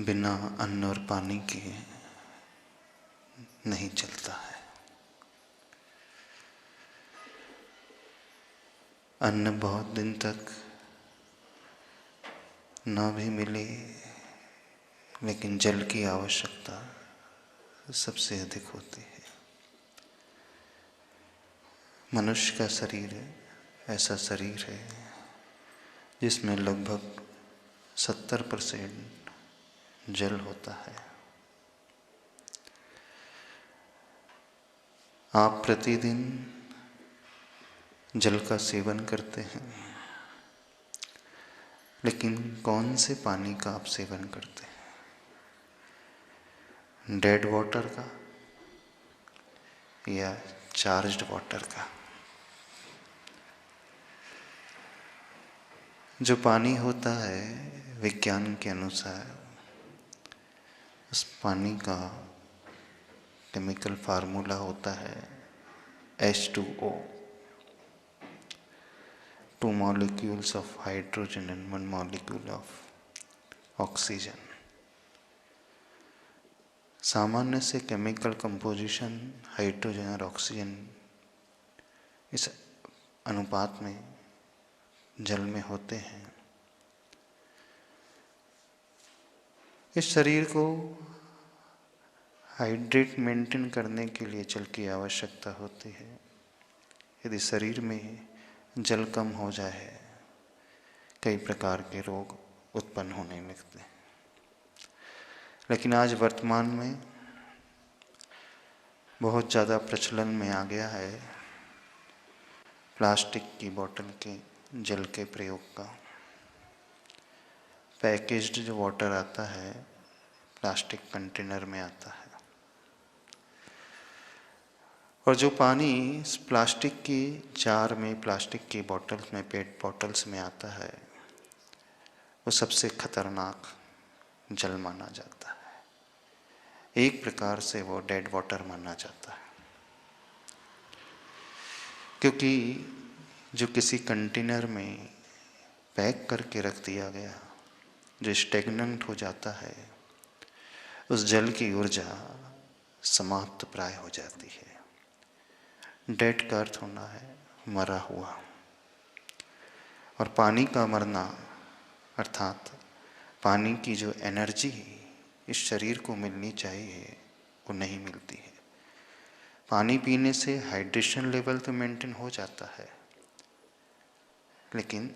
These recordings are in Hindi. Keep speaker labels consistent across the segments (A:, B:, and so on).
A: बिना अन्न और पानी के नहीं चलता है। अन्न बहुत दिन तक न भी मिले, लेकिन जल की आवश्यकता सबसे अधिक होती है। मनुष्य का शरीर ऐसा शरीर है जिसमें लगभग 70% जल होता है। आप प्रतिदिन जल का सेवन करते हैं, लेकिन कौन से पानी का आप सेवन करते हैं? डेड वाटर का या चार्ज्ड वाटर का? जो पानी होता है विज्ञान के अनुसार उस पानी का केमिकल फार्मूला होता है H2O, 2 molecules of hydrogen and 1 molecule of oxygen। सामान्य से केमिकल कंपोजिशन हाइड्रोजन और ऑक्सीजन इस अनुपात में जल में होते हैं। इस शरीर को हाइड्रेट मेंटेन करने के लिए जल की आवश्यकता होती है। यदि शरीर में जल कम हो जाए, कई प्रकार के रोग उत्पन्न होने लगते हैं। लेकिन आज वर्तमान में बहुत ज़्यादा प्रचलन में आ गया है प्लास्टिक की बोतल के जल के प्रयोग का। पैकेज्ड जो वाटर आता है प्लास्टिक कंटेनर में आता है, और जो पानी इस प्लास्टिक की जार में, प्लास्टिक की बोतल्स में, पेट बॉटल्स में आता है, वो सबसे खतरनाक जल माना जाता है। एक प्रकार से वो डेड वाटर माना जाता है, क्योंकि जो किसी कंटेनर में पैक करके रख दिया गया, जो स्टेगनेंट हो जाता है, उस जल की ऊर्जा समाप्त प्राय हो जाती है। डेड का अर्थ होना है मरा हुआ, और पानी का मरना अर्थात पानी की जो एनर्जी इस शरीर को मिलनी चाहिए वो नहीं मिलती है। पानी पीने से हाइड्रेशन लेवल तो मेंटेन हो जाता है, लेकिन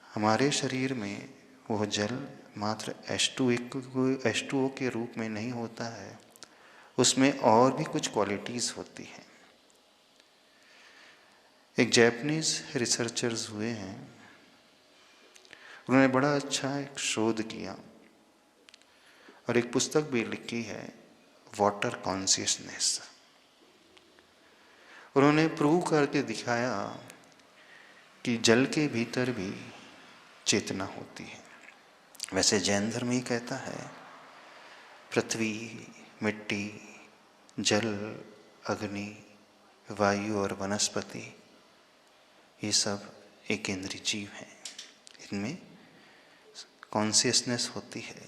A: हमारे शरीर में वो जल मात्र H2O के रूप में नहीं होता है, उसमें और भी कुछ क्वालिटीज़ होती हैं। एक जापानीज रिसर्चर्स हुए हैं, उन्होंने बड़ा अच्छा एक शोध किया और एक पुस्तक भी लिखी है, वाटर कॉन्शियसनेस। उन्होंने प्रूव करके दिखाया कि जल के भीतर भी चेतना होती है। वैसे जैन धर्म ही कहता है पृथ्वी, मिट्टी, जल, अग्नि, वायु और वनस्पति ये सब एक इंद्रिय जीव हैं। इनमें कॉन्शियसनेस होती है।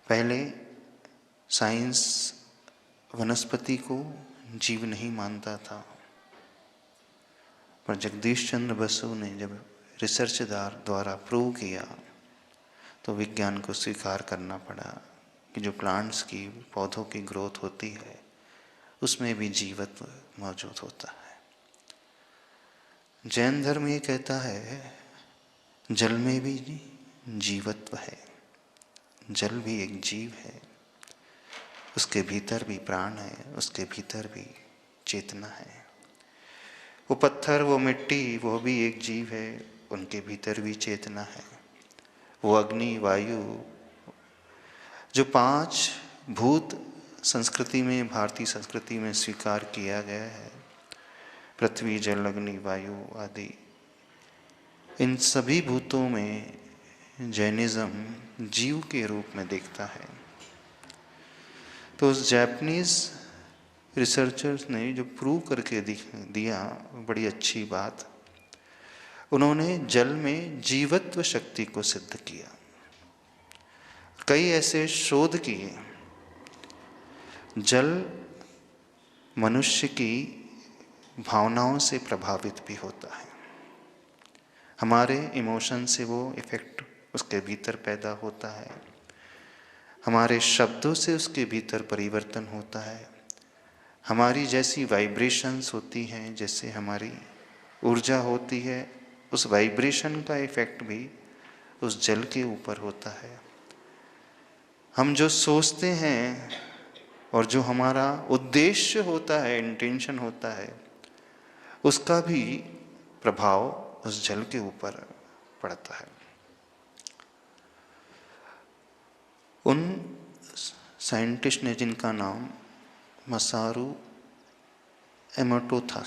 A: पहले साइंस वनस्पति को जीव नहीं मानता था, पर जगदीश चंद्र बसु ने जब रिसर्च द्वारा प्रूव किया तो विज्ञान को स्वीकार करना पड़ा कि जो प्लांट्स की, पौधों की ग्रोथ होती है उसमें भी जीवत्व मौजूद होता है। जैन धर्म ये कहता है जल में भी जीवत्व है, जल भी एक जीव है, उसके भीतर भी प्राण है, उसके भीतर भी चेतना है। वो पत्थर, वो मिट्टी, वो भी एक जीव है, उनके भीतर भी चेतना है। वो अग्नि, वायु, जो 5 भूत संस्कृति में, भारतीय संस्कृति में स्वीकार किया गया है, पृथ्वी, जल, अग्नि, वायु आदि, इन सभी भूतों में जैनिज्म जीव के रूप में देखता है। तो उस जापानीज रिसर्चर्स ने जो प्रूव करके दिया, बड़ी अच्छी बात, उन्होंने जल में जीवत्व शक्ति को सिद्ध किया। कई ऐसे शोध किए, जल मनुष्य की भावनाओं से प्रभावित भी होता है। हमारे इमोशन से वो इफेक्ट उसके भीतर पैदा होता है, हमारे शब्दों से उसके भीतर परिवर्तन होता है, हमारी जैसी वाइब्रेशंस होती हैं, जैसे हमारी ऊर्जा होती है, उस वाइब्रेशन का इफेक्ट भी उस जल के ऊपर होता है। हम जो सोचते हैं और जो हमारा उद्देश्य होता है, इंटेंशन होता है, उसका भी प्रभाव उस जल के ऊपर पड़ता है। उन साइंटिस्ट ने जिनका नाम मसारू इमोटो था,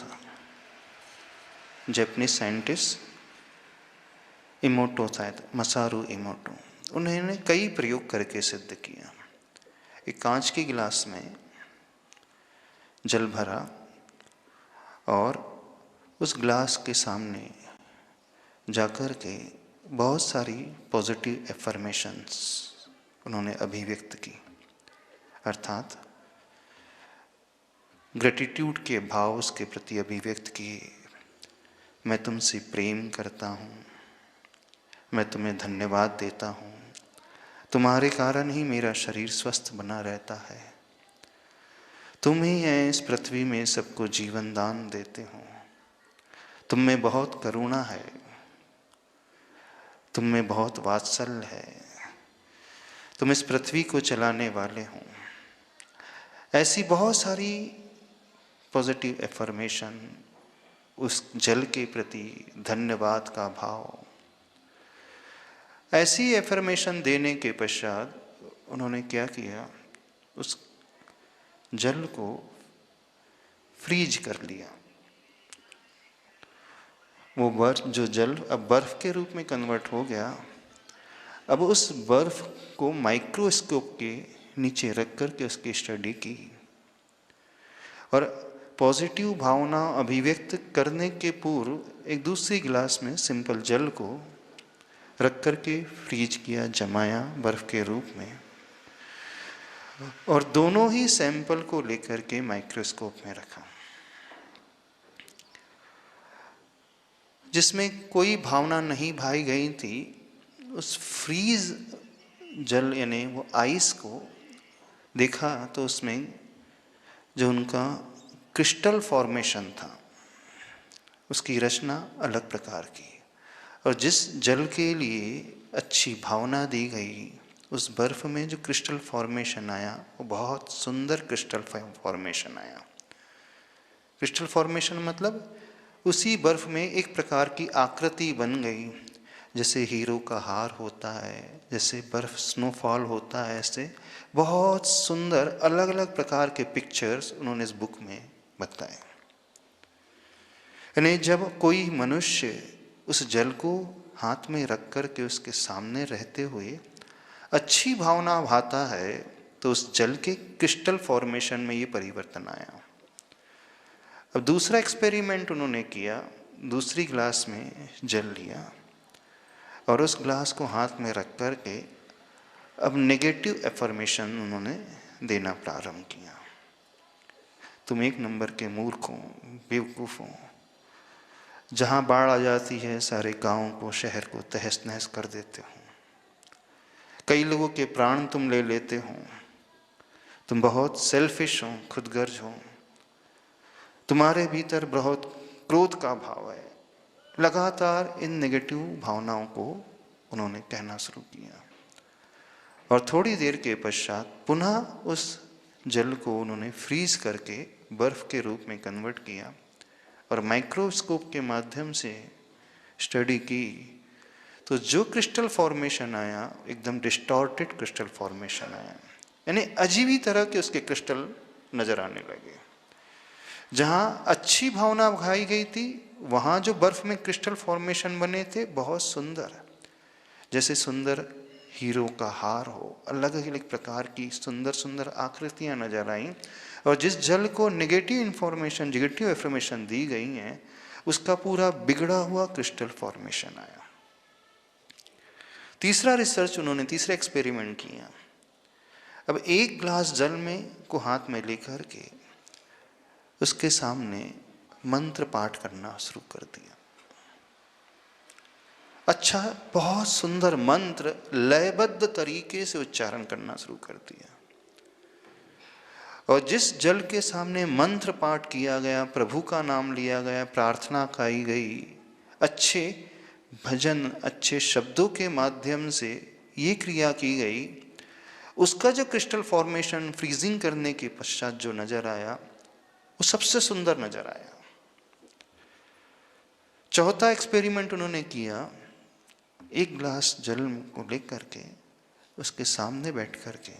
A: जापानीज साइंटिस्ट इमोटो था, मसारू इमोटो, उन्होंने कई प्रयोग करके सिद्ध किया। एक कांच के गिलास में जल भरा और उस गिलास के सामने जाकर के बहुत सारी पॉजिटिव एफर्मेशंस उन्होंने अभिव्यक्त की, अर्थात ग्रेटिट्यूड के भाव उसके प्रति अभिव्यक्त किए। मैं तुमसे प्रेम करता हूँ, मैं तुम्हें धन्यवाद देता हूँ, तुम्हारे कारण ही मेरा शरीर स्वस्थ बना रहता है, तुम ही हैं इस पृथ्वी में सबको जीवन दान देते हो, तुम में बहुत करुणा है, तुम में बहुत वात्सल्य है, तुम इस पृथ्वी को चलाने वाले हो। ऐसी बहुत सारी पॉजिटिव एफर्मेशन, उस जल के प्रति धन्यवाद का भाव। ऐसी एफर्मेशन देने के पश्चात उन्होंने क्या किया, उस जल को फ्रीज कर लिया। वो बर्फ, जो जल अब बर्फ के रूप में कन्वर्ट हो गया, अब उस बर्फ को माइक्रोस्कोप के नीचे रख कर के उसकी स्टडी की और पॉजिटिव भावना अभिव्यक्त करने के पूर्व एक दूसरी गिलास में सिंपल जल को रख कर के फ्रीज किया, जमाया बर्फ के रूप में, और दोनों ही सैंपल को लेकर के माइक्रोस्कोप में रखा, जिसमें कोई भावना नहीं भाई गई थी। उस फ्रीज जल यानी वो आइस को देखा तो उसमें जो उनका क्रिस्टल फॉर्मेशन था, उसकी रचना अलग प्रकार की, और जिस जल के लिए अच्छी भावना दी गई, उस बर्फ में जो क्रिस्टल फॉर्मेशन आया वो बहुत सुंदर क्रिस्टल फॉर्मेशन आया। क्रिस्टल फॉर्मेशन मतलब उसी बर्फ में एक प्रकार की आकृति बन गई, जैसे हीरो का हार होता है, जैसे बर्फ स्नोफॉल होता है, ऐसे बहुत सुंदर अलग अलग प्रकार के पिक्चर्स उन्होंने इस बुक में बताए। यानी जब कोई मनुष्य उस जल को हाथ में रख कर के उसके सामने रहते हुए अच्छी भावना भाता है, तो उस जल के क्रिस्टल फॉर्मेशन में ये परिवर्तन आया। अब दूसरा एक्सपेरिमेंट उन्होंने किया, दूसरी गिलास में जल लिया और उस गिलास को हाथ में रख कर के अब नेगेटिव एफर्मेशन उन्होंने देना प्रारंभ किया। तुम एक नंबर के मूर्ख हो, बेवकूफ़ हो, जहाँ बाढ़ आ जाती है सारे गांव को, शहर को तहस नहस कर देते हो, कई लोगों के प्राण तुम ले लेते हो, तुम बहुत सेल्फिश हो, खुदगर्ज हो, तुम्हारे भीतर बहुत क्रोध का भाव है। लगातार इन नेगेटिव भावनाओं को उन्होंने कहना शुरू किया और थोड़ी देर के पश्चात पुनः उस जल को उन्होंने फ्रीज करके बर्फ के रूप में कन्वर्ट किया और माइक्रोस्कोप के माध्यम से स्टडी की, तो जो क्रिस्टल फॉर्मेशन आया एकदम डिस्टॉर्टेड क्रिस्टल फॉर्मेशन आया, यानी अजीब ही तरह के उसके क्रिस्टल नजर आने लगे। जहाँ अच्छी भावना भाई गई थी, वहाँ जो बर्फ में क्रिस्टल फॉर्मेशन बने थे बहुत सुंदर, जैसे सुंदर हीरो का हार हो, अलग अलग प्रकार की सुंदर सुंदर आकृतियाँ नजर आईं। और जिस जल को नेगेटिव इंफॉर्मेशन, नेगेटिव इंफॉर्मेशन दी गई हैं, उसका पूरा बिगड़ा हुआ क्रिस्टल फॉर्मेशन आया। तीसरा रिसर्च उन्होंने, तीसरा एक्सपेरिमेंट किया। अब एक ग्लास जल में को हाथ में लेकर के उसके सामने मंत्र पाठ करना शुरू कर दिया। अच्छा, बहुत सुंदर मंत्र लयबद्ध तरीके से उच्चारण करना शुरू कर दिया। और जिस जल के सामने मंत्र पाठ किया गया, प्रभु का नाम लिया गया, प्रार्थना की गई, अच्छे भजन, अच्छे शब्दों के माध्यम से ये क्रिया की गई, उसका जो क्रिस्टल फॉर्मेशन फ्रीजिंग करने के पश्चात जो नजर आया, वो सबसे सुंदर नजर आया। चौथा एक्सपेरिमेंट उन्होंने किया, एक ग्लास जल को लेकर के उसके सामने बैठ कर के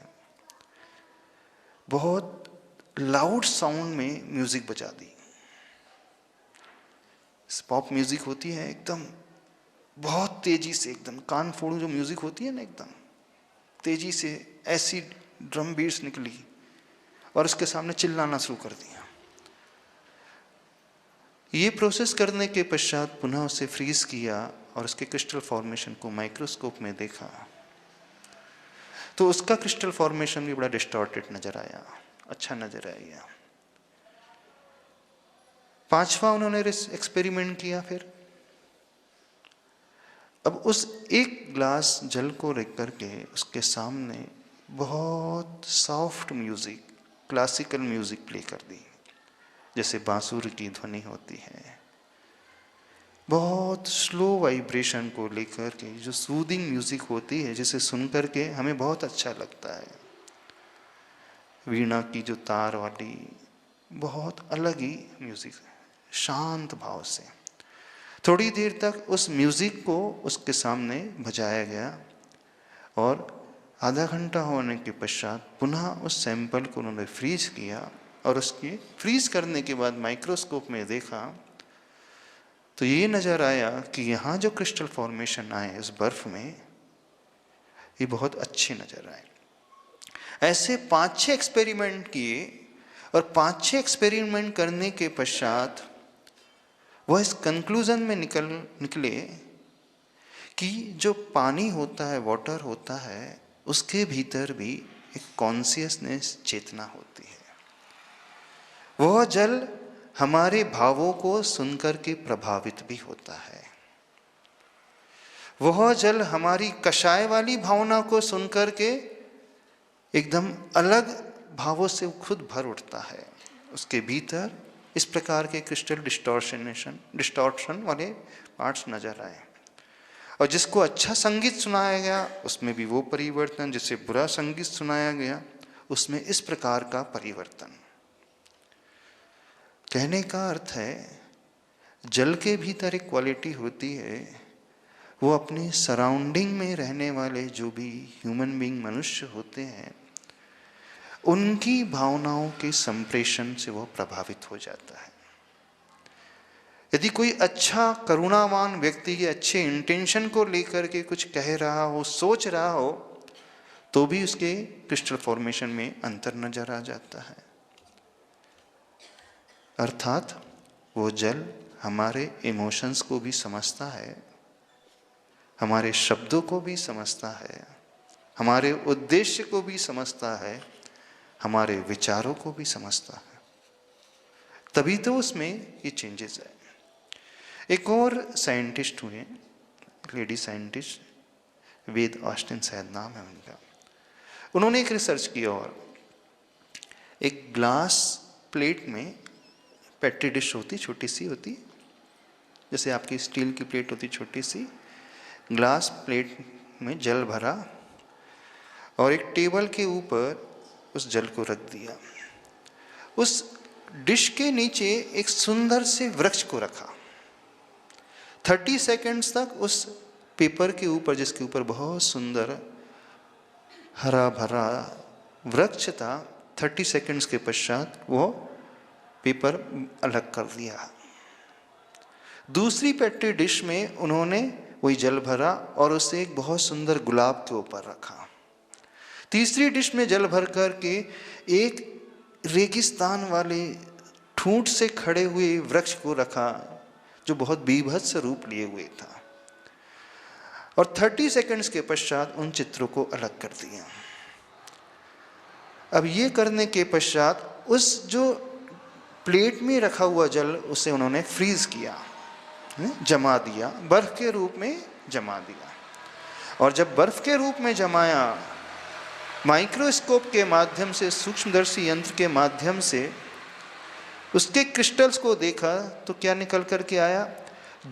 A: बहुत लाउड साउंड में म्यूजिक बजा दी। पॉप म्यूजिक होती है, एकदम बहुत तेजी से, एकदम कान फोड़ू जो म्यूजिक होती है ना, एकदम तेजी से ऐसी ड्रम बीट्स निकली और उसके सामने चिल्लाना शुरू कर दिया। ये प्रोसेस करने के पश्चात पुनः उसे फ्रीज किया और उसके क्रिस्टल फॉर्मेशन को माइक्रोस्कोप में देखा, तो उसका क्रिस्टल फॉर्मेशन भी बड़ा डिस्टॉर्टेड नजर आया, अच्छा नजर आया। पांचवा उन्होंने एक्सपेरिमेंट किया फिर। अब उस एक ग्लास जल को रख करके उसके सामने बहुत soft music, classical music play कर दी, जैसे बांसुरी की ध्वनि होती है, बहुत स्लो वाइब्रेशन को लेकर के जो सूदिंग म्यूजिक होती है, जिसे सुन करके हमें बहुत अच्छा लगता है। वीणा की जो तार वाली बहुत अलग ही म्यूजिक, शांत भाव से थोड़ी देर तक उस म्यूजिक को उसके सामने बजाया गया और आधा घंटा होने के पश्चात पुनः उस सैंपल को उन्होंने फ्रीज किया और उसकी फ्रीज करने के बाद माइक्रोस्कोप में देखा तो ये नज़र आया कि यहाँ जो क्रिस्टल फॉर्मेशन आए इस बर्फ में, ये बहुत अच्छे नज़र आए। ऐसे 5-6 एक्सपेरिमेंट किए और 5-6 एक्सपेरिमेंट करने के पश्चात वह इस कंक्लूजन में निकले कि जो पानी होता है, वाटर होता है, उसके भीतर भी एक कॉन्शियसनेस, चेतना होती है। वह जल हमारे भावों को सुनकर के प्रभावित भी होता है। वह जल हमारी कषाय वाली भावना को सुनकर के एकदम अलग भावों से खुद भर उठता है। उसके भीतर इस प्रकार के क्रिस्टल डिस्टॉर्शन वाले पार्ट्स नजर आए। और जिसको अच्छा संगीत सुनाया गया उसमें भी वो परिवर्तन, जिसे बुरा संगीत सुनाया गया उसमें इस प्रकार का परिवर्तन। कहने का अर्थ है, जल के भीतर एक क्वालिटी होती है, वो अपने सराउंडिंग में रहने वाले जो भी ह्यूमन बीइंग, मनुष्य होते हैं, उनकी भावनाओं के संप्रेषण से वो प्रभावित हो जाता है। यदि कोई अच्छा करुणावान व्यक्ति के अच्छे इंटेंशन को लेकर के कुछ कह रहा हो, सोच रहा हो, तो भी उसके क्रिस्टल फॉर्मेशन में अंतर नजर आ जाता है। अर्थात वो जल हमारे इमोशंस को भी समझता है, हमारे शब्दों को भी समझता है, हमारे उद्देश्य को भी समझता है, हमारे विचारों को भी समझता है। तभी तो उसमें ये चेंजेस आए। एक और साइंटिस्ट हुए, लेडी साइंटिस्ट, वेद ऑस्टिन शायद नाम है उनका। उन्होंने एक रिसर्च किया और एक ग्लास प्लेट में, पेट्री डिश होती, छोटी सी होती, जैसे आपकी स्टील की प्लेट होती छोटी सी, ग्लास प्लेट में जल भरा और एक टेबल के ऊपर उस जल को रख दिया। उस डिश के नीचे एक सुंदर से वृक्ष को रखा। 30 सेकंड्स तक उस पेपर के ऊपर, जिसके ऊपर बहुत सुंदर हरा भरा वृक्ष था, 30 सेकंड्स के पश्चात वो पेपर अलग कर दिया। दूसरी पेट्री डिश में उन्होंने वही जल भरा और उसे एक बहुत सुंदर गुलाब के ऊपर रखा। तीसरी डिश में जल भर कर के एक रेगिस्तान वाले ठूंठ से खड़े हुए वृक्ष को रखा, जो बहुत बीभत्स रूप लिए हुए था। और 30 सेकंड्स के पश्चात उन चित्रों को अलग कर दिया। अब ये करने के पश्चात उस जो प्लेट में रखा हुआ जल उसे उन्होंने फ्रीज किया, जमा दिया, बर्फ के रूप में जमा दिया। और जब बर्फ के रूप में जमाया, माइक्रोस्कोप के माध्यम से, सूक्ष्मदर्शी यंत्र के माध्यम से उसके क्रिस्टल्स को देखा तो क्या निकल कर के आया?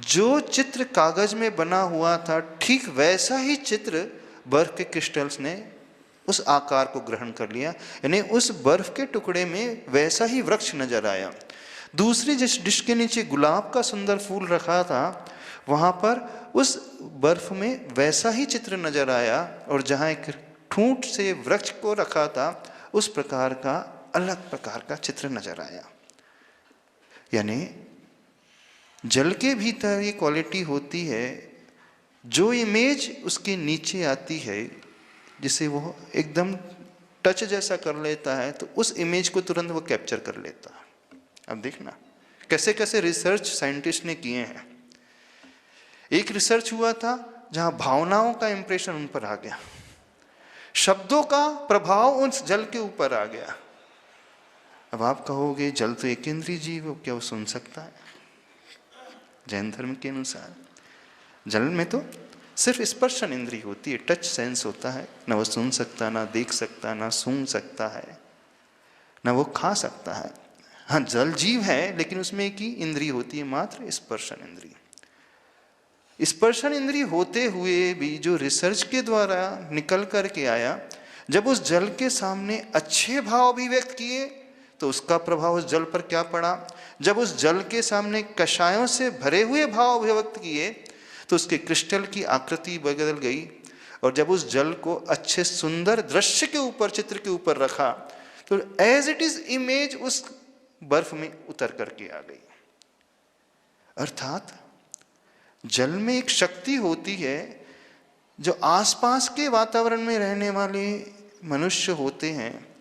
A: जो चित्र कागज में बना हुआ था ठीक वैसा ही चित्र बर्फ के क्रिस्टल्स ने उस आकार को ग्रहण कर लिया, यानी उस बर्फ के टुकड़े में वैसा ही वृक्ष नजर आया। दूसरी जिस डिश के नीचे गुलाब का सुंदर फूल रखा था, वहाँ पर उस बर्फ में वैसा ही चित्र नजर आया, और जहाँ एक ठूंठ से वृक्ष को रखा था उस प्रकार का अलग प्रकार का चित्र नजर आया। यानी जल के भीतर ये क्वालिटी होती है, जो इमेज उसके नीचे आती है जिसे वो एकदम टच जैसा कर लेता है, तो उस इमेज को तुरंत वो कैप्चर कर लेता है। अब देखना कैसे कैसे रिसर्च साइंटिस्ट ने किए हैं। एक रिसर्च हुआ था जहां भावनाओं का इंप्रेशन उन पर आ गया, शब्दों का प्रभाव उस जल के ऊपर आ गया। अब आप कहोगे जल तो एक इंद्रिय जीव है, क्या वो सुन सकता है? जैन धर्म के अनुसार जल में तो सिर्फ स्पर्शन इंद्रिय होती है, टच सेंस होता है। ना वो सुन सकता, ना देख सकता, ना सूंघ सकता है, ना वो खा सकता है। हाँ, जल जीव है, लेकिन उसमें एक ही इंद्रिय होती है, मात्र स्पर्शन इंद्रिय। स्पर्शन इंद्रिय होते हुए भी जो रिसर्च के द्वारा निकल करके आया, जब उस जल के सामने अच्छे भाव अभिव्यक्त किए तो उसका प्रभाव उस जल पर क्या पड़ा। जब उस जल के सामने कषायों से भरे हुए भाव अभिव्यक्त किए तो उसके क्रिस्टल की आकृति बदल गई। और जब उस जल को अच्छे सुंदर दृश्य के ऊपर, चित्र के ऊपर रखा, तो एज इट इज इमेज उस बर्फ में उतर करके आ गई। अर्थात जल में एक शक्ति होती है, जो आसपास के वातावरण में रहने वाले मनुष्य होते हैं,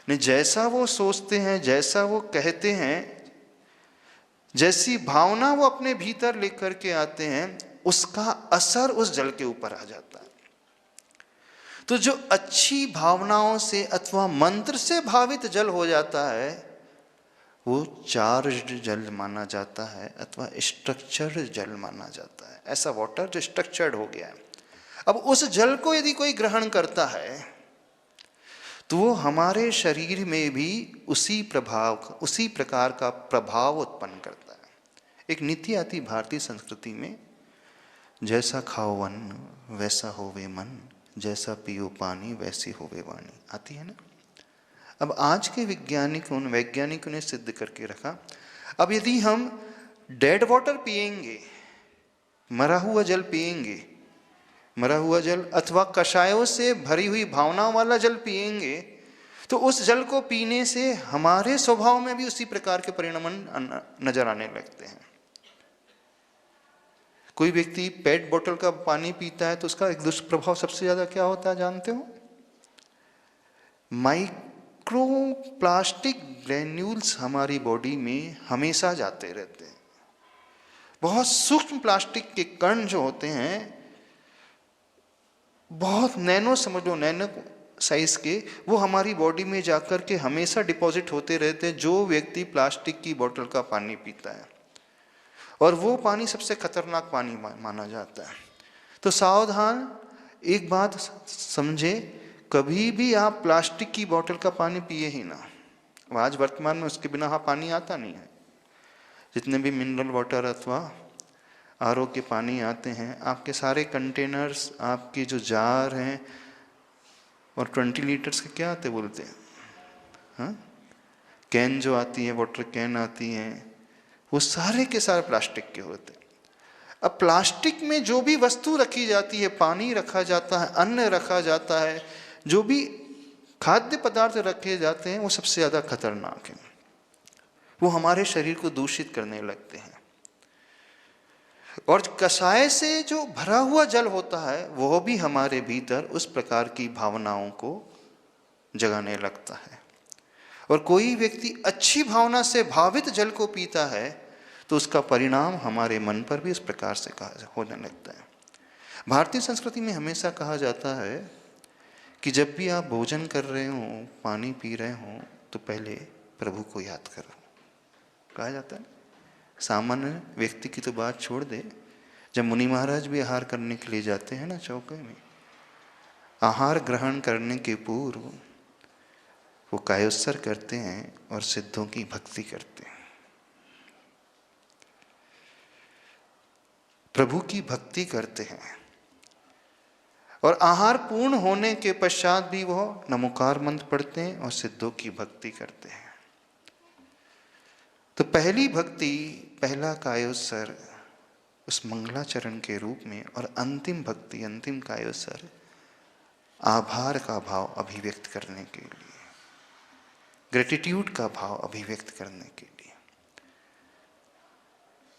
A: ने जैसा वो सोचते हैं, जैसा वो कहते हैं, जैसी भावना वो अपने भीतर लेकर के आते हैं, उसका असर उस जल के ऊपर आ जाता है। तो जो अच्छी भावनाओं से अथवा मंत्र से भावित जल हो जाता है, वो चार्ज्ड जल माना जाता है अथवा स्ट्रक्चर्ड जल माना जाता है। ऐसा वाटर जो स्ट्रक्चर्ड हो गया है। अब उस जल को यदि कोई ग्रहण करता है तो वो हमारे शरीर में भी उसी प्रकार का प्रभाव उत्पन्न करता है। एक नीति आती भारतीय संस्कृति में, जैसा खाओ अन्न वैसा होवे मन, जैसा पियो पानी वैसी होवे वाणी, आती है ना। अब आज के वैज्ञानिकों ने सिद्ध करके रखा, अब यदि हम डेड वाटर पिएंगे, मरा हुआ जल पिएंगे, मरा हुआ जल अथवा कषायों से भरी हुई भावनाओं वाला जल पिएंगे, तो उस जल को पीने से हमारे स्वभाव में भी उसी प्रकार के परिणाम नजर आने लगते हैं। कोई व्यक्ति पेट बोतल का पानी पीता है तो उसका एक दुष्प्रभाव सबसे ज्यादा क्या होता है जानते हो? माइक्रोप्लास्टिक ग्रेन्यूल्स हमारी बॉडी में हमेशा जाते रहते हैं। बहुत सूक्ष्म प्लास्टिक के कण जो होते हैं, बहुत नैनो साइज के, वो हमारी बॉडी में जाकर के हमेशा डिपॉजिट होते रहते हैं जो व्यक्ति प्लास्टिक की बोतल का पानी पीता है, और वो पानी सबसे खतरनाक पानी माना जाता है। तो सावधान, एक बात समझे, कभी भी आप प्लास्टिक की बोतल का पानी पिए ही ना। आज वर्तमान में उसके बिना पानी आता नहीं है। जितने भी मिनरल वाटर अथवा आरओ के पानी आते हैं, आपके सारे कंटेनर्स, आपके जो जार हैं, और 20 लीटर्स के क्या आते बोलते हैं, हाँ, कैन जो आती है, वाटर कैन आती हैं, वो सारे के सारे प्लास्टिक के होते हैं। अब प्लास्टिक में जो भी वस्तु रखी जाती है, पानी रखा जाता है, अन्न रखा जाता है, जो भी खाद्य पदार्थ रखे जाते हैं, वो सबसे ज़्यादा खतरनाक है। वो हमारे शरीर को दूषित करने लगते हैं। और कषाय से जो भरा हुआ जल होता है, वह भी हमारे भीतर उस प्रकार की भावनाओं को जगाने लगता है। और कोई व्यक्ति अच्छी भावना से भावित जल को पीता है तो उसका परिणाम हमारे मन पर भी इस प्रकार से होने लगता है। भारतीय संस्कृति में हमेशा कहा जाता है कि जब भी आप भोजन कर रहे हो, पानी पी रहे हो, तो पहले प्रभु को याद करो। कहा जाता है। सामान्य व्यक्ति की तो बात छोड़ दे, जब मुनि महाराज भी आहार करने के लिए जाते हैं ना चौके में, आहार ग्रहण करने के पूर्व वो कायोत्सर्ग करते हैं और सिद्धों की भक्ति करते हैं, प्रभु की भक्ति करते हैं। और आहार पूर्ण होने के पश्चात भी वो नमोकार मंत्र पढ़ते हैं और सिद्धों की भक्ति करते हैं। तो पहली भक्ति, पहला कायोत्सर्ग उस मंगलाचरण के रूप में, और अंतिम भक्ति, अंतिम कायोत्सर्ग आभार का भाव अभिव्यक्त करने के लिए, ग्रेटिट्यूड का भाव अभिव्यक्त करने के लिए।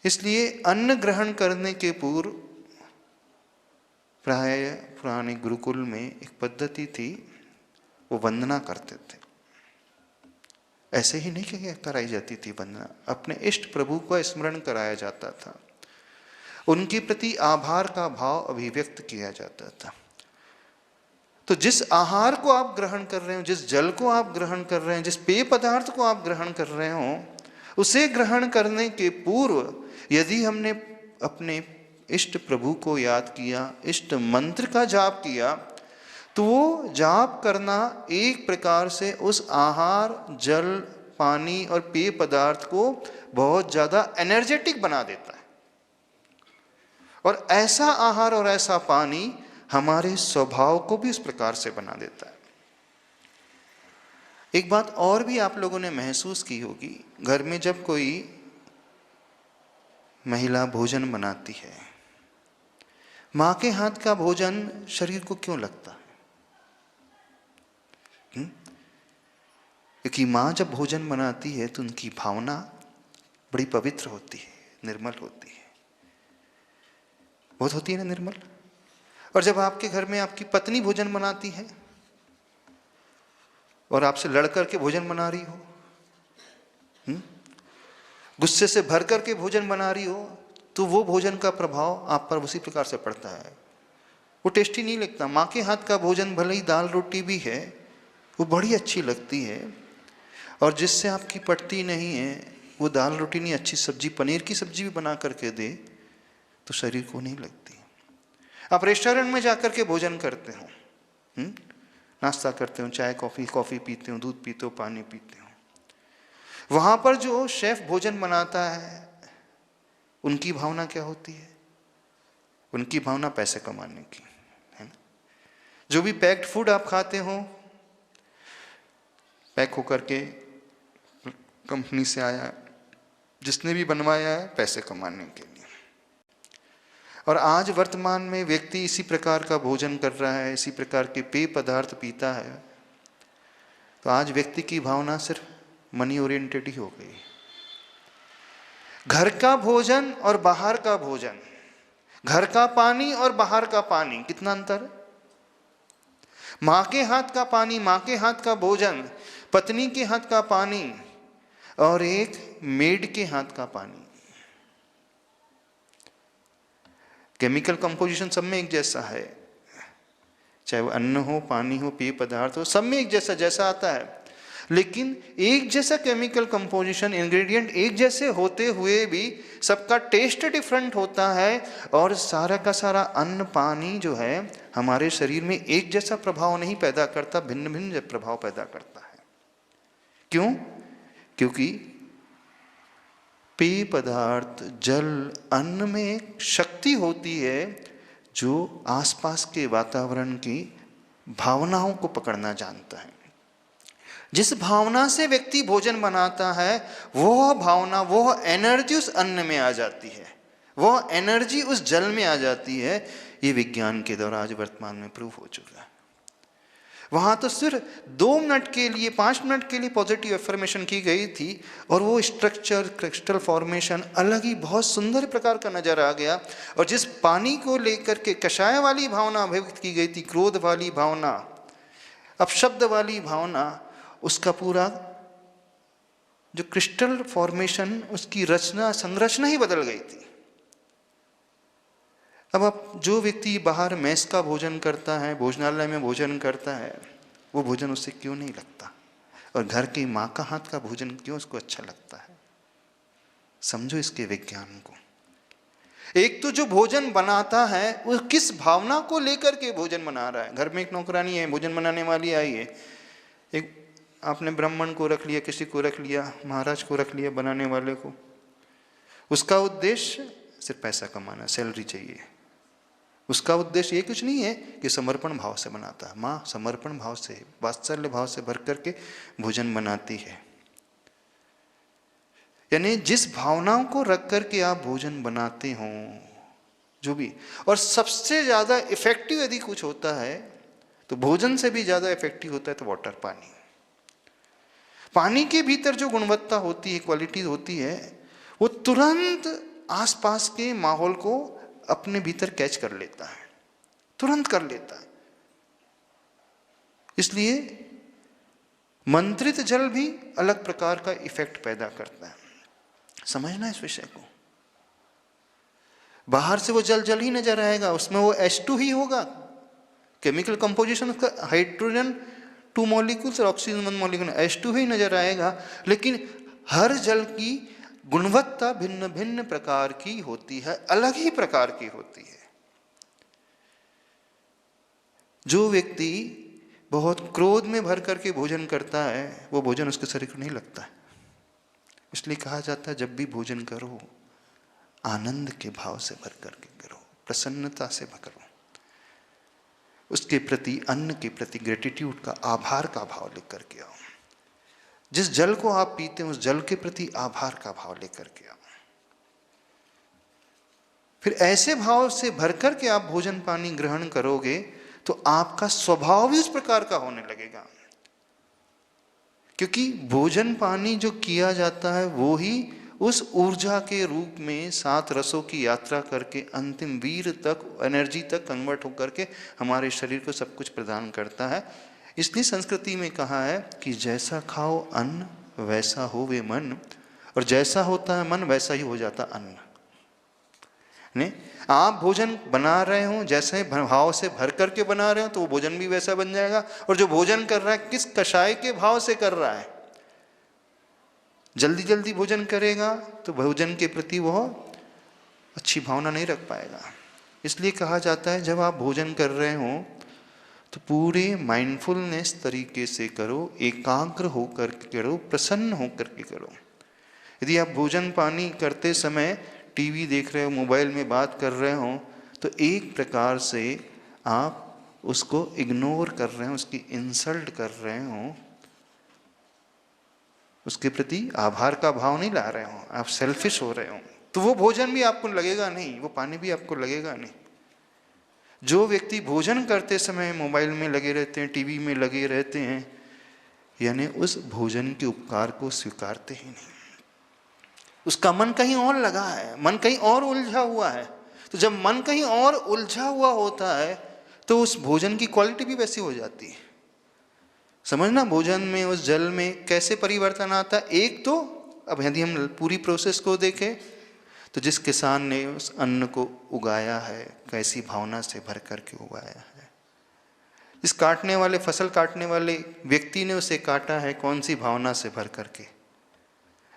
A: इसलिए अन्न ग्रहण करने के पूर्व प्राय पुराने गुरुकुल में एक पद्धति थी, वो वंदना करते थे। ऐसे ही नहीं कि कराई जाती थी वंदना, अपने इष्ट प्रभु का स्मरण कराया जाता था, उनके प्रति आभार का भाव अभिव्यक्त किया जाता था। तो जिस आहार को आप ग्रहण कर रहे हो, जिस जल को आप ग्रहण कर रहे हैं, जिस पेय पदार्थ को आप ग्रहण कर रहे हो, उसे ग्रहण करने के पूर्व यदि हमने अपने इष्ट प्रभु को याद किया, इष्ट मंत्र का जाप किया, तो वो जाप करना एक प्रकार से उस आहार, जल, पानी और पेय पदार्थ को बहुत ज़्यादा एनर्जेटिक बना देता है। और ऐसा आहार और ऐसा पानी हमारे स्वभाव को भी उस प्रकार से बना देता है। एक बात और भी आप लोगों ने महसूस की होगी, घर में जब कोई महिला भोजन बनाती है, माँ के हाथ का भोजन शरीर को क्यों लगता है? क्योंकि माँ जब भोजन बनाती है तो उनकी भावना बड़ी पवित्र होती है, निर्मल होती है, बहुत होती है ना निर्मल। और जब आपके घर में आपकी पत्नी भोजन बनाती है और आपसे लड़ करके भोजन बना रही हो, गुस्से से भर करके भोजन बना रही हो, तो वो भोजन का प्रभाव आप पर उसी प्रकार से पड़ता है, वो टेस्टी नहीं लगता। माँ के हाथ का भोजन भले ही दाल रोटी भी है, वो बड़ी अच्छी लगती है, और जिससे आपकी पटती नहीं है, वो दाल रोटी नहीं, अच्छी सब्जी, पनीर की सब्जी भी बना करके दे तो शरीर को नहीं लगती। आप रेस्टोरेंट में जाकर के भोजन करते हो, नाश्ता करते हो, चाय कॉफ़ी पीते हो, दूध पीते हो, पानी पीते हो, वहाँ पर जो शेफ भोजन बनाता है, उनकी भावना क्या होती है? उनकी भावना पैसे कमाने की है ना। जो भी पैक्ड फूड आप खाते हो, पैक होकर के कंपनी से आया, जिसने भी बनवाया है पैसे कमाने के लिए। और आज वर्तमान में व्यक्ति इसी प्रकार का भोजन कर रहा है, इसी प्रकार के पेय पदार्थ पीता है, तो आज व्यक्ति की भावना सिर्फ मनी ओरिएंटेड ही हो गई। घर का भोजन और बाहर का भोजन, घर का पानी और बाहर का पानी, कितना अंतर। माँ के हाथ का पानी, माँ के हाथ का भोजन, पत्नी के हाथ का पानी और एक मेड के हाथ का पानी, केमिकल कंपोजिशन सब में एक जैसा है, चाहे वो अन्न हो, पानी हो, पेय पदार्थ हो, सब में एक जैसा आता है। लेकिन एक जैसा केमिकल कंपोजिशन, इंग्रेडिएंट एक जैसे होते हुए भी सबका टेस्ट डिफरेंट होता है, और सारा का सारा अन्न पानी जो है हमारे शरीर में एक जैसा प्रभाव नहीं पैदा करता, भिन्न भिन्न प्रभाव पैदा करता है। क्यों? क्योंकि पेय पदार्थ, जल, अन्न में एक शक्ति होती है जो आसपास के वातावरण की भावनाओं को पकड़ना जानता है। जिस भावना से व्यक्ति भोजन बनाता है, वह भावना, वह एनर्जी उस अन्न में आ जाती है, वह एनर्जी उस जल में आ जाती है। ये विज्ञान के द्वारा आज वर्तमान में प्रूव हो चुका है। वहाँ तो सिर्फ 2 मिनट के लिए, 5 मिनट के लिए पॉजिटिव एफर्मेशन की गई थी, और वो स्ट्रक्चर, क्रिस्टल फॉर्मेशन अलग ही बहुत सुंदर प्रकार का नजर आ गया। और जिस पानी को लेकर के कषाय वाली भावना अभिव्यक्त की गई थी, क्रोध वाली भावना, अपशब्द वाली भावना, उसका पूरा जो क्रिस्टल फॉर्मेशन, उसकी रचना, संरचना ही बदल गई थी। अब आप जो व्यक्ति बाहर मेस का भोजन करता है, भोजनालय में भोजन करता है, वो भोजन उससे क्यों नहीं लगता, और घर की माँ का हाथ का भोजन क्यों उसको अच्छा लगता है? समझो इसके विज्ञान को। एक तो जो भोजन बनाता है वो किस भावना को लेकर के भोजन बना रहा है। घर में एक नौकरानी है, भोजन बनाने वाली आई है, एक आपने ब्राह्मण को रख लिया, किसी को रख लिया, महाराज को रख लिया बनाने वाले को, उसका उद्देश्य सिर्फ पैसा कमाना, सैलरी चाहिए। उसका उद्देश्य ये कुछ नहीं है कि समर्पण भाव से बनाता है। माँ समर्पण भाव से, वात्सल्य भाव से भर करके भोजन बनाती है। यानी जिस भावनाओं को रख करके आप भोजन बनाते हो, जो भी, और सबसे ज़्यादा इफेक्टिव यदि कुछ होता है तो भोजन से भी ज़्यादा इफेक्टिव होता है तो वाटर, पानी। पानी के भीतर जो गुणवत्ता होती है, क्वालिटी होती है, वो तुरंत आसपास के माहौल को अपने भीतर कैच कर लेता है, तुरंत कर लेता है। इसलिए मंत्रित जल भी अलग प्रकार का इफेक्ट पैदा करता है। समझना इस विषय को। बाहर से वो जल जल ही नजर आएगा, उसमें वो H2 ही होगा, केमिकल कंपोजिशन उसका हाइड्रोजन 2 मॉलिक्यूल्स और ऑक्सीजन 1 मॉलिक्यूल, H2 ही नजर आएगा। लेकिन हर जल की गुणवत्ता भिन्न भिन्न प्रकार की होती है, अलग ही प्रकार की होती है। जो व्यक्ति बहुत क्रोध में भर करके भोजन करता है, वो भोजन उसके शरीर को नहीं लगता है। इसलिए कहा जाता है जब भी भोजन करो आनंद के भाव से भर करके करो, प्रसन्नता से करो, उसके प्रति, अन्न के प्रति ग्रेटिट्यूड का, आभार का भाव लेकर के आओ। जिस जल को आप पीते हैं उस जल के प्रति आभार का भाव लेकर के आओ। फिर ऐसे भाव से भर करके आप भोजन पानी ग्रहण करोगे तो आपका स्वभाव भी उस प्रकार का होने लगेगा। क्योंकि भोजन पानी जो किया जाता है वो ही उस ऊर्जा के रूप में 7 रसों की यात्रा करके अंतिम वीर तक, एनर्जी तक कन्वर्ट होकर के हमारे शरीर को सब कुछ प्रदान करता है। इसलिए संस्कृति में कहा है कि जैसा खाओ अन्न वैसा होवे मन, और जैसा होता है मन वैसा ही हो जाता अन्न। नहीं, आप भोजन बना रहे हो, जैसे भाव से भर करके बना रहे हो तो वो भोजन भी वैसा बन जाएगा। और जो भोजन कर रहा है किस कषाय के भाव से कर रहा है, जल्दी जल्दी भोजन करेगा तो भोजन के प्रति वह अच्छी भावना नहीं रख पाएगा। इसलिए कहा जाता है जब आप भोजन कर रहे हो तो पूरे माइंडफुलनेस तरीके से करो, एकाग्र होकर के करो, प्रसन्न होकर के करो। यदि आप भोजन पानी करते समय टीवी देख रहे हो, मोबाइल में बात कर रहे हो, तो एक प्रकार से आप उसको इग्नोर कर रहे हो, उसकी इंसल्ट कर रहे हो, उसके प्रति आभार का भाव नहीं ला रहे हो, आप सेल्फिश हो रहे हो। तो वो भोजन भी आपको लगेगा नहीं, वो पानी भी आपको लगेगा नहीं। जो व्यक्ति भोजन करते समय मोबाइल में लगे रहते हैं, टीवी में लगे रहते हैं, यानी उस भोजन के उपकार को स्वीकारते ही नहीं। उसका मन कहीं और लगा है, मन कहीं और उलझा हुआ है। तो जब मन कहीं और उलझा हुआ होता है तो उस भोजन की क्वालिटी भी वैसी हो जाती है। समझना, भोजन में, उस जल में कैसे परिवर्तन आता है। एक तो अब यदि हम पूरी प्रोसेस को देखें तो जिस किसान ने उस अन्न को उगाया है, कैसी भावना से भर करके उगाया है। इस काटने वाले, फसल काटने वाले व्यक्ति ने उसे काटा है कौन सी भावना से भर करके।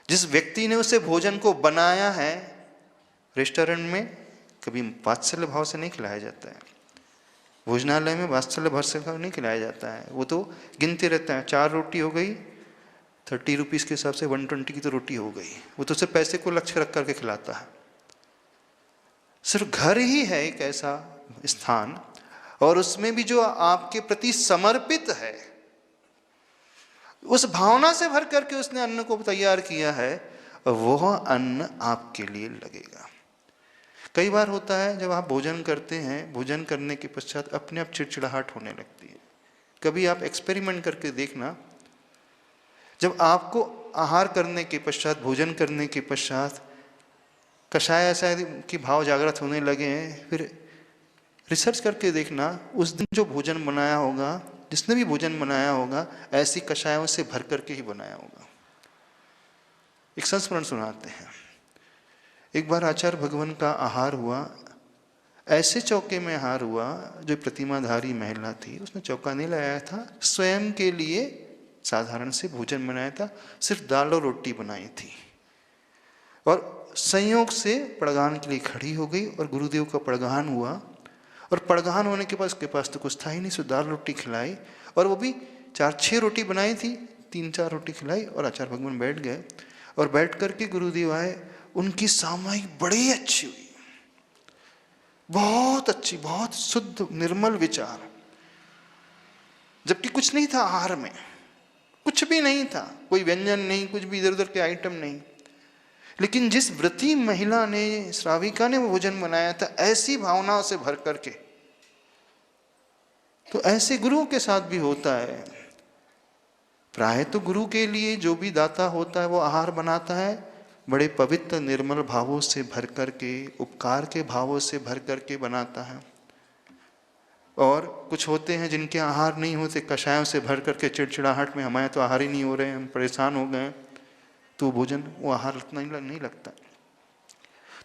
A: जिस व्यक्ति ने उसे भोजन को बनाया है, रेस्टोरेंट में कभी वात्सल्य भाव से नहीं खिलाया जाता है, भोजनालय में वात्सल्य भाव से नहीं खिलाया जाता है। वो तो गिनते रहता है, 4 रोटी हो गई, 30 रुपीज़ के हिसाब से 120 की तो रोटी हो गई। वो तो सिर्फ पैसे को लक्ष्य रख करके खिलाता है। सिर्फ घर ही है एक ऐसा स्थान, और उसमें भी जो आपके प्रति समर्पित है, उस भावना से भर करके उसने अन्न को तैयार किया है, वह अन्न आपके लिए लगेगा। कई बार होता है जब आप भोजन करते हैं, भोजन करने के पश्चात अपने आप चिड़चिड़ाहट होने लगती है। कभी आप एक्सपेरिमेंट करके देखना, जब आपको आहार करने के पश्चात, भोजन करने के पश्चात कषाय ऐसा कि भाव जागृत होने लगे हैं, फिर रिसर्च करके देखना, उस दिन जो भोजन बनाया होगा, जिसने भी भोजन बनाया होगा, ऐसी कषायों से भर करके ही बनाया होगा। एक संस्मरण सुनाते हैं। एक बार आचार्य भगवान का आहार हुआ, ऐसे चौके में हार हुआ, जो प्रतिमाधारी महिला थी उसने चौका नहीं लगाया था, स्वयं के लिए साधारण से भोजन बनाया था, सिर्फ दाल और रोटी बनाई थी, और संयोग से पड़गान के लिए खड़ी हो गई और गुरुदेव का पड़गान हुआ, और पड़गान होने के बाद उसके पास तो कुछ था ही नहीं, सो दाल रोटी खिलाई, और वो भी 4-6 रोटी बनाई थी, 3-4 रोटी खिलाई, और आचार्य भगवान बैठ गए, और बैठ करके गुरुदेव आए, उनकी सामयिक बड़ी अच्छी हुई, बहुत अच्छी, बहुत शुद्ध निर्मल विचार, जबकि कुछ नहीं था आहार में, कुछ भी नहीं था, कोई व्यंजन नहीं, कुछ भी इधर उधर के आइटम नहीं, लेकिन जिस व्रती महिला ने, श्राविका ने वो भोजन बनाया था ऐसी भावनाओं से भर करके, तो ऐसे गुरुओं के साथ भी होता है। प्राय तो गुरु के लिए जो भी दाता होता है वो आहार बनाता है बड़े पवित्र निर्मल भावों से भर करके, उपकार के भावों से भर करके बनाता है, और कुछ होते हैं जिनके आहार नहीं होते, कषायों से भर करके चिड़चिड़ाहट में हमारे तो आहार ही नहीं हो रहे हैं, हम परेशान हो गए, तो भोजन वो आहार उतना नहीं लगता।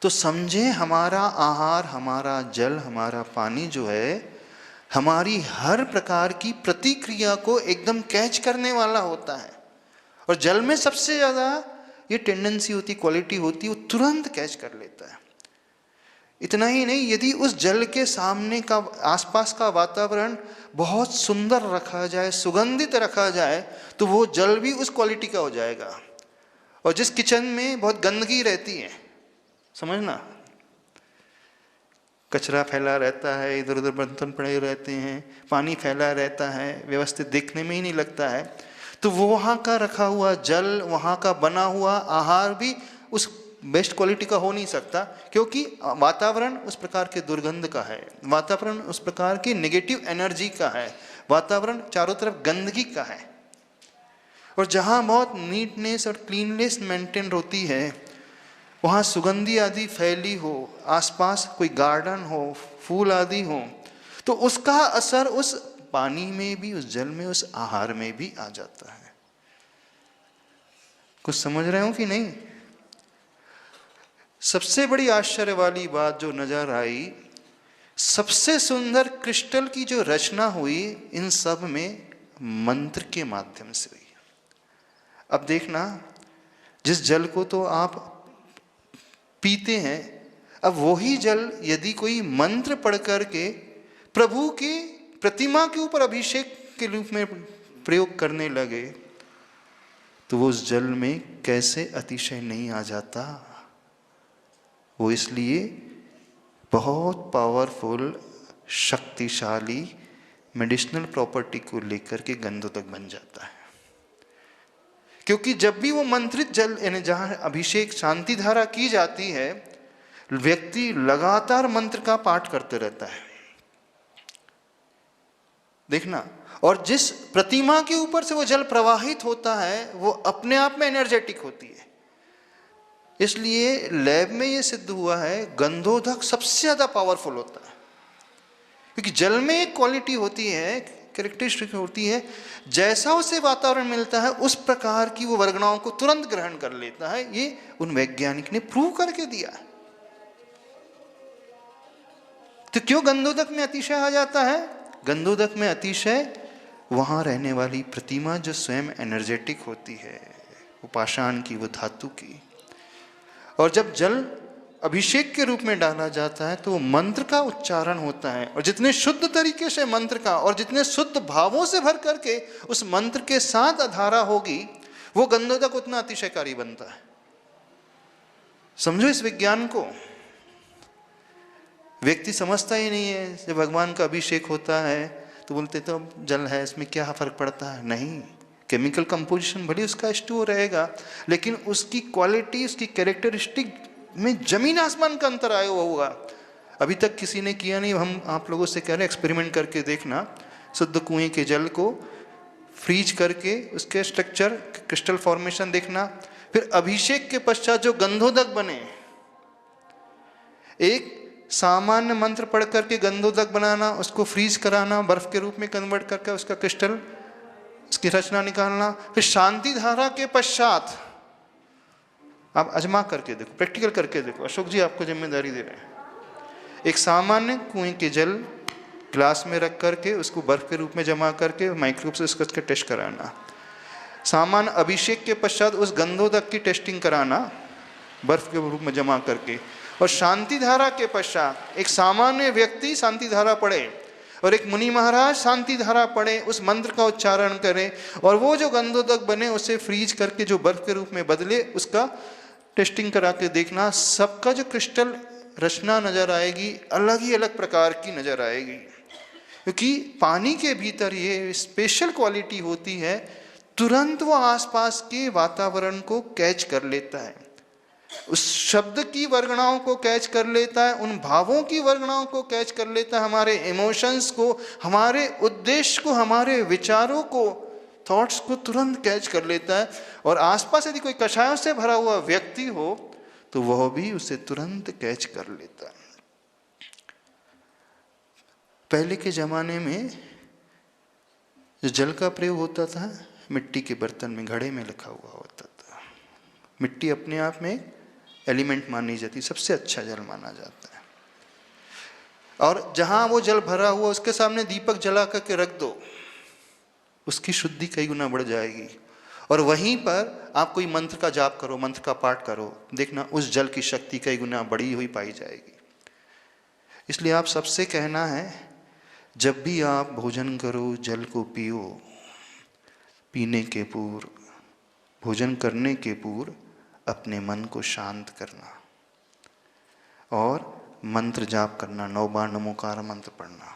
A: तो समझे हमारा आहार, हमारा जल, हमारा पानी जो है हमारी हर प्रकार की प्रतिक्रिया को एकदम कैच करने वाला होता है, और जल में सबसे ज़्यादा ये टेंडेंसी होती, क्वालिटी होती, वो तुरंत कैच कर लेता है। इतना ही नहीं, यदि उस जल के सामने का आसपास का वातावरण बहुत सुंदर रखा जाए, सुगंधित रखा जाए, तो वो जल भी उस क्वालिटी का हो जाएगा। और जिस किचन में बहुत गंदगी रहती है, समझना, कचरा फैला रहता है, इधर उधर बर्तन पड़े रहते हैं, पानी फैला रहता है, व्यवस्थित देखने में ही नहीं लगता है, तो वो वहाँ का रखा हुआ जल, वहाँ का बना हुआ आहार भी उस बेस्ट क्वालिटी का हो नहीं सकता, क्योंकि वातावरण उस प्रकार के दुर्गंध का है, वातावरण उस प्रकार की नेगेटिव एनर्जी का है, वातावरण चारों तरफ गंदगी का है। और जहाँ बहुत नीटनेस और क्लीननेस मेंटेन होती है, वहाँ सुगंधी आदि फैली हो, आसपास कोई गार्डन हो, फूल आदि हो, तो उसका असर उस पानी में भी, उस जल में, उस आहार में भी आ जाता है। कुछ समझ रहे हो कि नहीं? सबसे बड़ी आश्चर्य वाली बात जो नजर आई, सबसे सुंदर क्रिस्टल की जो रचना हुई इन सब में मंत्र के माध्यम से हुई। अब देखना, जिस जल को तो आप पीते हैं, अब वही जल यदि कोई मंत्र पढ़ करके प्रभु की प्रतिमा के ऊपर अभिषेक के रूप में प्रयोग करने लगे, तो वो उस जल में कैसे अतिशय नहीं आ जाता। वो इसलिए बहुत पावरफुल, शक्तिशाली मेडिसिनल प्रॉपर्टी को लेकर के गंधोदक बन जाता है। क्योंकि जब भी वो मंत्रित जल, यानी जहाँ अभिषेक शांति धारा की जाती है, व्यक्ति लगातार मंत्र का पाठ करते रहता है, देखना। और जिस प्रतिमा के ऊपर से वो जल प्रवाहित होता है वो अपने आप में एनर्जेटिक होती है। इसलिए लैब में ये सिद्ध हुआ है, गंधोदक सबसे ज्यादा पावरफुल होता है, क्योंकि जल में एक क्वालिटी होती है, कैरेक्टरिस्टिक होती है, जैसा उसे वातावरण मिलता है उस प्रकार की वो वर्गणाओं को तुरंत ग्रहण कर लेता है। ये उन वैज्ञानिक ने प्रूव करके दिया है। तो क्यों गंधोदक में अतिशय आ जाता है? गंधोदक में अतिशय वहां रहने वाली प्रतिमा जो स्वयं एनर्जेटिक होती है, वो पाषाण की, वो धातु की, और जब जल अभिषेक के रूप में डाला जाता है तो वो मंत्र का उच्चारण होता है, और जितने शुद्ध तरीके से मंत्र का और जितने शुद्ध भावों से भर करके उस मंत्र के साथ धारा होगी, वो गंधोदक उतना अतिशयकारी बनता है। समझो इस विज्ञान को। व्यक्ति समझता ही नहीं है, जब भगवान का अभिषेक होता है तो बोलते तो जल है, इसमें क्या फर्क पड़ता है। नहीं, केमिकल कंपोजिशन भले उसका H2O रहेगा, लेकिन उसकी क्वालिटी, उसकी कैरेक्टरिस्टिक में जमीन आसमान का अंतर आया हुआ होगा। अभी तक किसी ने किया नहीं, हम आप लोगों से कह रहे हैं एक्सपेरिमेंट करके देखना। शुद्ध कुएं के जल को फ्रीज करके उसके स्ट्रक्चर, क्रिस्टल फॉर्मेशन देखना, फिर अभिषेक के पश्चात जो गंधोदक बने, एक सामान्य मंत्र पढ़ करके गंधोदक बनाना, उसको फ्रीज कराना, बर्फ के रूप में कन्वर्ट करके उसका क्रिस्टल, उसकी रचना निकालना, फिर शांति धारा के पश्चात आप आजमा करके देखो, प्रैक्टिकल करके देखो। अशोक जी आपको जिम्मेदारी दे रहे हैं। एक सामान्य कुएं के जल ग्लास में रख करके उसको बर्फ के रूप में जमा करके माइक्रोस्कोप से उसका टेस्ट कराना, सामान्य अभिषेक के पश्चात उस गंधोदक की टेस्टिंग कराना बर्फ के रूप में जमा करके, और शांति धारा के पश्चात एक सामान्य व्यक्ति शांति धारा पढ़े और एक मुनि महाराज शांति धारा पढ़े, उस मंत्र का उच्चारण करें और वो जो गंधोदक बने उसे फ्रीज करके जो बर्फ के रूप में बदले उसका टेस्टिंग करा के देखना। सबका जो क्रिस्टल रचना नजर आएगी अलग ही अलग प्रकार की नजर आएगी, क्योंकि पानी के भीतर ये स्पेशल क्वालिटी होती है, तुरंत वो आसपास के वातावरण को कैच कर लेता है, उस शब्द की वर्गणाओं को कैच कर लेता है, उन भावों की वर्गणाओं को कैच कर लेता है, हमारे इमोशंस को, हमारे उद्देश्य को, हमारे विचारों को, थॉट्स को तुरंत कैच कर लेता है। और आसपास यदि कोई कषायों से भरा हुआ व्यक्ति हो तो वह भी उसे तुरंत कैच कर लेता है। पहले के जमाने में जो जल का प्रयोग होता था मिट्टी के बर्तन में घड़े में रखा हुआ होता था। मिट्टी अपने आप में एलिमेंट मानी जाती, सबसे अच्छा जल माना जाता है। और जहां वो जल भरा हुआ उसके सामने दीपक जला करके रख दो, उसकी शुद्धि कई गुना बढ़ जाएगी। और वहीं पर आप कोई मंत्र का जाप करो, मंत्र का पाठ करो, देखना उस जल की शक्ति कई गुना बढ़ी हुई पाई जाएगी। इसलिए आप सबसे कहना है, जब भी आप भोजन करो जल को पियो, पीने के पूर्व, भोजन करने के पूर्व अपने मन को शांत करना और मंत्र जाप करना, 9 बार नमोकार मंत्र पढ़ना,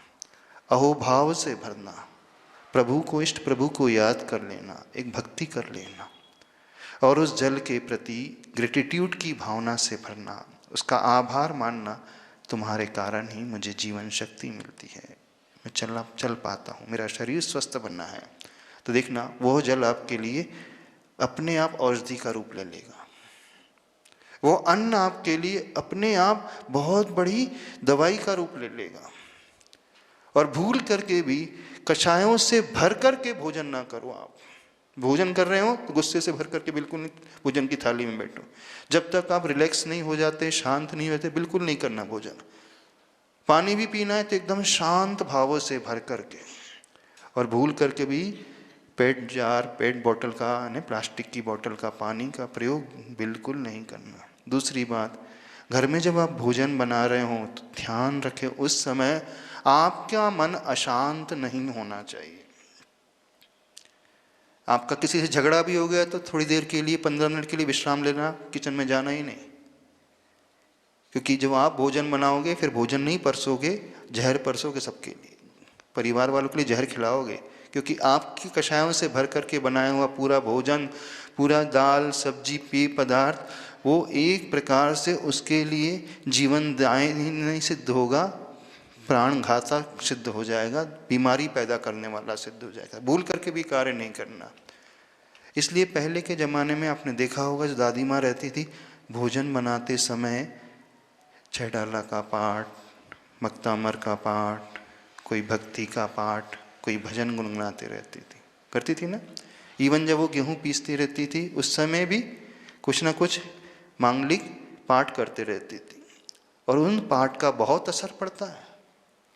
A: अहोभाव से भरना, प्रभु को, इष्ट प्रभु को याद कर लेना, एक भक्ति कर लेना और उस जल के प्रति ग्रेटिट्यूड की भावना से भरना, उसका आभार मानना, तुम्हारे कारण ही मुझे जीवन शक्ति मिलती है, मैं चल पाता हूँ, मेरा शरीर स्वस्थ बनना है। तो देखना वो जल आपके लिए अपने आप औषधि का रूप ले लेगा, वो अन्न आपके लिए अपने आप बहुत बड़ी दवाई का रूप ले लेगा। और भूल करके भी कषायों से भर करके भोजन ना करो। आप भोजन कर रहे हो तो गुस्से से भर करके बिल्कुल नहीं भोजन की थाली में बैठो। जब तक आप रिलैक्स नहीं हो जाते, शांत नहीं होते, बिल्कुल नहीं करना भोजन। पानी भी पीना है तो एकदम शांत भावों से भर करके। और भूल करके भी पेट जार, पेट बोतल का यानी प्लास्टिक की बोतल का पानी का प्रयोग बिल्कुल नहीं करना। दूसरी बात, घर में जब आप भोजन बना रहे हो तो ध्यान रखें उस समय आपका मन अशांत नहीं होना चाहिए। आपका किसी से झगड़ा भी हो गया तो थोड़ी देर के लिए 15 मिनट के लिए विश्राम लेना, किचन में जाना ही नहीं। क्योंकि जब आप भोजन बनाओगे फिर भोजन नहीं परसोगे, जहर परसोगे सबके लिए, परिवार वालों के लिए जहर खिलाओगे। क्योंकि आपकी कषायों से भर करके बनाया हुआ पूरा भोजन, पूरा दाल सब्जी पेय पदार्थ, वो एक प्रकार से उसके लिए जीवनदायी नहीं सिद्ध होगा, प्राण घातक सिद्ध हो जाएगा, बीमारी पैदा करने वाला सिद्ध हो जाएगा। भूल करके भी कार्य नहीं करना। इसलिए पहले के ज़माने में आपने देखा होगा, जो दादी माँ रहती थी, भोजन बनाते समय छहडाला का पाठ, मक्तामर का पाठ, कोई भक्ति का पाठ, कोई भजन गुनगुनाते रहती थी, करती थी ना। इवन जब वो गेहूँ पीसती रहती थी उस समय भी कुछ ना कुछ मांगलिक पाठ करते रहती थी। और उन पाठ का बहुत असर पड़ता है,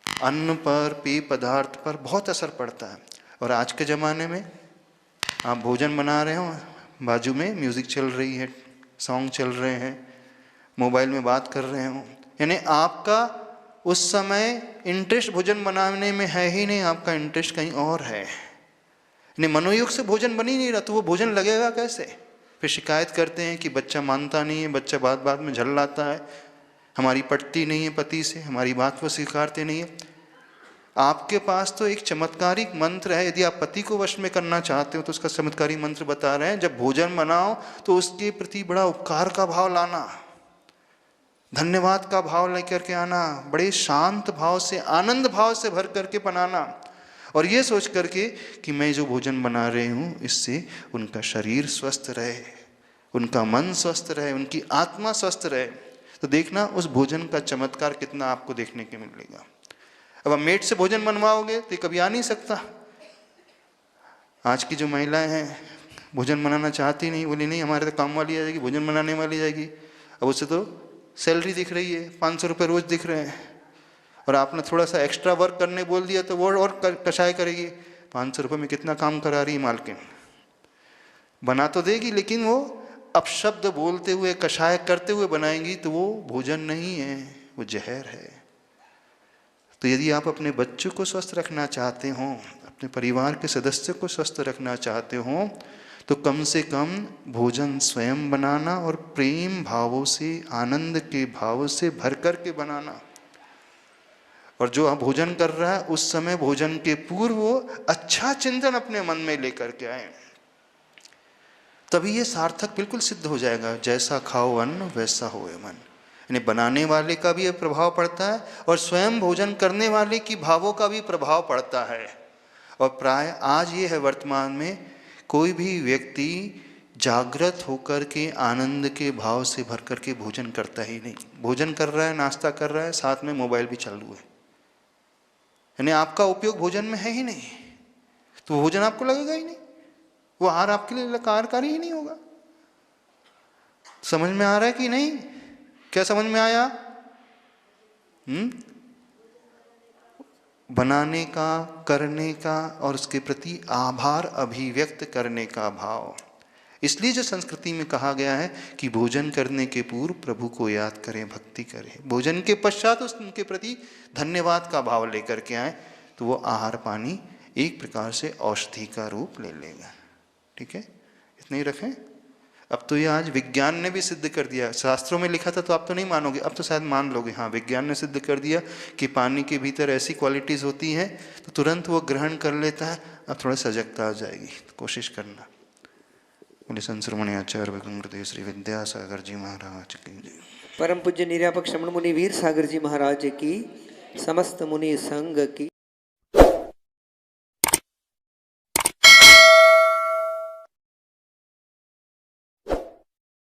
A: अन्न पर, पेय पदार्थ पर बहुत असर पड़ता है। और आज के ज़माने में आप भोजन बना रहे हो, बाजू में म्यूज़िक चल रही है, सॉन्ग चल रहे हैं, मोबाइल में बात कर रहे हो, यानी आपका उस समय इंटरेस्ट भोजन बनाने में है ही नहीं, आपका इंटरेस्ट कहीं और है। यानी मनोयोग से भोजन बन ही नहीं रहा, तो वो भोजन लगेगा कैसे? फिर शिकायत करते हैं कि बच्चा मानता नहीं है, बच्चा बात बात में झल्लाता है, हमारी पटती नहीं है पति से, हमारी बात को स्वीकारते नहीं है। आपके पास तो एक चमत्कारिक मंत्र है, यदि आप पति को वश में करना चाहते हो तो उसका चमत्कारी मंत्र बता रहे हैं। जब भोजन बनाओ तो उसके प्रति बड़ा उपकार का भाव लाना, धन्यवाद का भाव लेकर के आना, बड़े शांत भाव से, आनंद भाव से भर करके बनाना। और ये सोच करके कि मैं जो भोजन बना रही हूँ इससे उनका शरीर स्वस्थ रहे, उनका मन स्वस्थ रहे, उनकी आत्मा स्वस्थ रहे। तो देखना उस भोजन का चमत्कार कितना आपको देखने को मिलेगा। अब आप मेट से भोजन बनवाओगे तो कभी आ नहीं सकता। आज की जो महिलाएं हैं भोजन बनाना चाहती नहीं, बोली नहीं हमारे तो काम वाली आ जाएगी, भोजन बनाने वाली जाएगी। अब उससे तो सैलरी दिख रही है, 500 रुपये रोज दिख रहे हैं, और आपने थोड़ा सा एक्स्ट्रा वर्क करने बोल दिया तो वो और कषाय करेगी। 500 रुपये में कितना काम करा रही मालकिन, बना तो देगी लेकिन वो अपशब्द बोलते हुए कषाय करते हुए बनाएंगी तो वो भोजन नहीं है, वो जहर है। तो यदि आप अपने बच्चों को स्वस्थ रखना चाहते हो, अपने परिवार के सदस्यों को स्वस्थ रखना चाहते हो, तो कम से कम भोजन स्वयं बनाना और प्रेम भावों से, आनंद के भाव से भर कर के बनाना। और जो आप भोजन कर रहा है उस समय भोजन के पूर्व वो अच्छा चिंतन अपने मन में लेकर के आए, तभी ये सार्थक बिल्कुल सिद्ध हो जाएगा। जैसा खाओ अन्न वैसा होए मन, यानी बनाने वाले का भी प्रभाव पड़ता है और स्वयं भोजन करने वाले की भावों का भी प्रभाव पड़ता है। और प्राय आज ये है वर्तमान में, कोई भी व्यक्ति जागृत होकर के आनंद के भाव से भर कर के भोजन करता ही नहीं। भोजन कर रहा है, नाश्ता कर रहा है, साथ में मोबाइल भी चालू है, यानी आपका उपयोग भोजन में है ही नहीं, तो भोजन आपको लगेगा ही नहीं, वो आहार आपके लिए कारगर ही नहीं होगा। समझ में आ रहा है कि नहीं? क्या समझ में आया? बनाने का, करने का और उसके प्रति आभार अभिव्यक्त करने का भाव। इसलिए जो संस्कृति में कहा गया है कि भोजन करने के पूर्व प्रभु को याद करें, भक्ति करें, भोजन के पश्चात उनके प्रति धन्यवाद का भाव लेकर के आए, तो वो आहार पानी एक प्रकार से औषधि का रूप ले लेगा। ठीक है, इतना ही रखें। अब तो ये आज विज्ञान ने भी सिद्ध कर दिया, शास्त्रों में लिखा था तो आप तो नहीं मानोगे, अब तो शायद मान लोगे। हाँ, विज्ञान ने सिद्ध कर दिया कि पानी के भीतर ऐसी क्वालिटीज़ होती हैं तो तुरंत वो ग्रहण कर लेता है। अब थोड़ा सजगता आ जाएगी, तो कोशिश करना। बोले संश्रमणी आचार्य गुरुदेव श्री विद्यासागर जी महाराज की जय।
B: परम पूज्य निर्यापक श्रमण मुनि वीर सागर जी महाराज की, समस्त मुनि संघ की।